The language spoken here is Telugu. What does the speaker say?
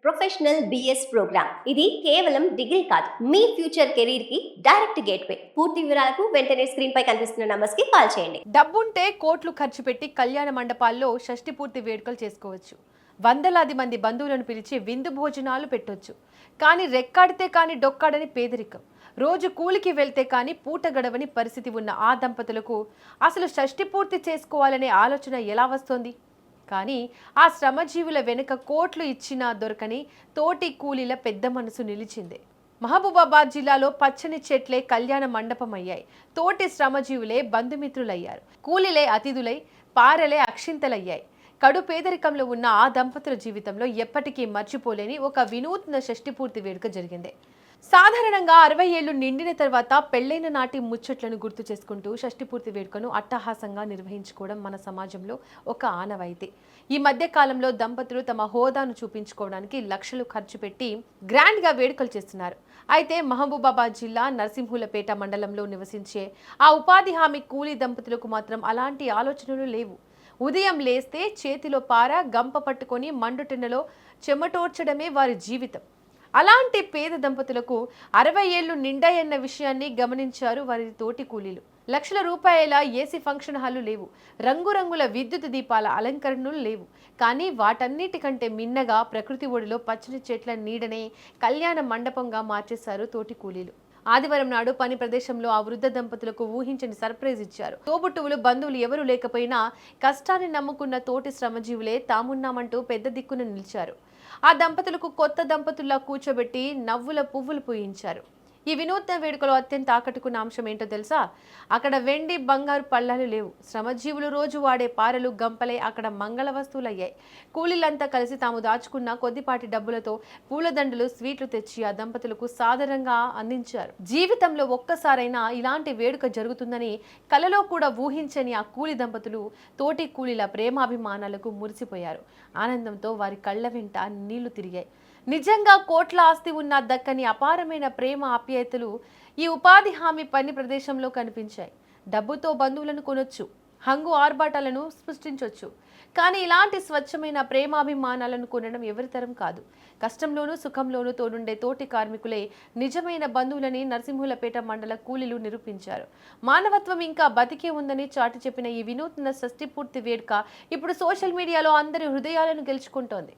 Professional BS programme. ఇది కేవలం డిగ్రీ కాదు, మీ ఫ్యూచర్ కెరీర్ కి డైరెక్ట్ గేట్వే. పూర్తి వివరాలకు వెంటనే స్క్రీన్ పై కనిపిస్తున్న నంబర్స్ కి కాల్ చేయండి. డబ్బుంటే కోట్లు ఖర్చు పెట్టి కళ్యాణ మండపాల్లో షష్ఠి పూర్తి వేడుకలు చేసుకోవచ్చు. వందలాది మంది బంధువులను పిలిచి విందు భోజనాలు పెట్టొచ్చు. కానీ రెక్కాడితే కానీ డొక్కాడని పేదరికం, రోజు కూలికి వెళ్తే కానీ పూట గడవని పరిస్థితి ఉన్న ఆ దంపతులకు అసలు షష్ఠి పూర్తి చేసుకోవాలనే ఆలోచన ఎలా వస్తోంది? కానీ ఆ శ్రమజీవుల వెనుక కోట్లు ఇచ్చినా దొరకని తోటి కూలీల పెద్ద మనసు నిలిచిందే. మహబూబాబాద్ జిల్లాలో పచ్చని చెట్లే కళ్యాణ మండపం అయ్యాయి. తోటి శ్రమజీవులే బంధుమిత్రులయ్యారు. కూలీలే అతిథులై, పారలే అక్షింతలయ్యాయి. కడు పేదరికంలో ఉన్న ఆ దంపతుల జీవితంలో ఎప్పటికీ మర్చిపోలేని ఒక వినూత్న షష్ఠి పూర్తి వేడుక జరిగింది. సాధారణంగా 60 ఏళ్లు నిండిన తర్వాత పెళ్లైన నాటి ముచ్చట్లను గుర్తు చేసుకుంటూ షష్ఠి పూర్తి వేడుకను అట్టహాసంగా నిర్వహించుకోవడం మన సమాజంలో ఒక ఆనవాయితీ. ఈ మధ్య కాలంలో దంపతులు తమ హోదాను చూపించుకోవడానికి లక్షలు ఖర్చు పెట్టి గ్రాండ్ గా వేడుకలు చేస్తున్నారు. అయితే మహబూబాబాద్ జిల్లా నర్సింహులపేట మండలంలో నివసించే ఆ ఉపాధి హామీ కూలీ దంపతులకు మాత్రం అలాంటి ఆలోచనలు లేవు. ఉదయం లేస్తే చేతిలో పార, గంప పట్టుకొని మండుటెండలో చెమటోర్చడమే వారి జీవితం. అలాంటి పేద దంపతులకు 60 ఏళ్లు నిండాయన్న విషయాన్ని గమనించారు వారి తోటి కూలీలు. లక్షల రూపాయల ఏసీ ఫంక్షన్ హాలు లేవు, రంగురంగుల విద్యుత్ దీపాల అలంకరణలు లేవు. కానీ వాటన్నిటికంటే మిన్నగా ప్రకృతి ఒడిలో పచ్చని చెట్ల నీడనే కళ్యాణ మండపంగా మార్చేశారు తోటి కూలీలు. ఆదివారం నాడు పని ప్రదేశంలో ఆ వృద్ధ దంపతులకు ఊహించని సర్ప్రైజ్ ఇచ్చారు. తోబుట్టువులు, బంధువులు ఎవరూ లేకపోయినా కష్టాన్ని నమ్ముకున్న తోటి శ్రమజీవులే తామున్నామంటూ పెద్ద దిక్కున నిలిచారు. ఆ దంపతులకు కొత్త దంపతుల్లా కూర్చోబెట్టి నవ్వుల పువ్వులు పూయించారు. ఈ వినూత్న వేడుకలో అత్యంత ఆకట్టుకున్న అంశం ఏంటో తెలుసా? అక్కడ వెండి, బంగారు పళ్ళాలు లేవు. శ్రమజీవులు రోజు వాడే పారలు, గంపలే అక్కడ మంగళ వస్తువులయ్యాయి. కూలీలంతా కలిసి తాము దాచుకున్న కొద్దిపాటి డబ్బులతో పూలదండలు, స్వీట్లు తెచ్చి ఆ దంపతులకు సాదరంగా అందించారు. జీవితంలో ఒక్కసారైనా ఇలాంటి వేడుక జరుగుతుందని కలలో కూడా ఊహించని ఆ కూలి దంపతులు తోటి కూలీల ప్రేమాభిమానాలకు మురిసిపోయారు. ఆనందంతో వారి కళ్ళ వెంట నీళ్లు తిరిగాయి. నిజంగా కోట్ల ఆస్తి ఉన్న దక్కని అపారమైన ప్రేమ, ఆప్యాయతలు ఈ ఉపాధి హామీ పని ప్రదేశంలో కనిపించాయి. డబ్బుతో బంధువులను కొనొచ్చు, హంగు ఆర్భాటాలను సృష్టించవచ్చు. కానీ ఇలాంటి స్వచ్ఛమైన ప్రేమాభిమానాలను కొనడం ఎవరితరం కాదు. కష్టంలోనూ సుఖంలోనూ తోడుండే తోటి కార్మికులే నిజమైన బంధువులని నర్సింహులపేట మండల కూలీలు నిరూపించారు. మానవత్వం ఇంకా బతికే ఉందని చాటి చెప్పిన ఈ వినూత్న షష్ఠి పూర్తి వేడుక ఇప్పుడు సోషల్ మీడియాలో అందరి హృదయాలను గెలుచుకుంటోంది.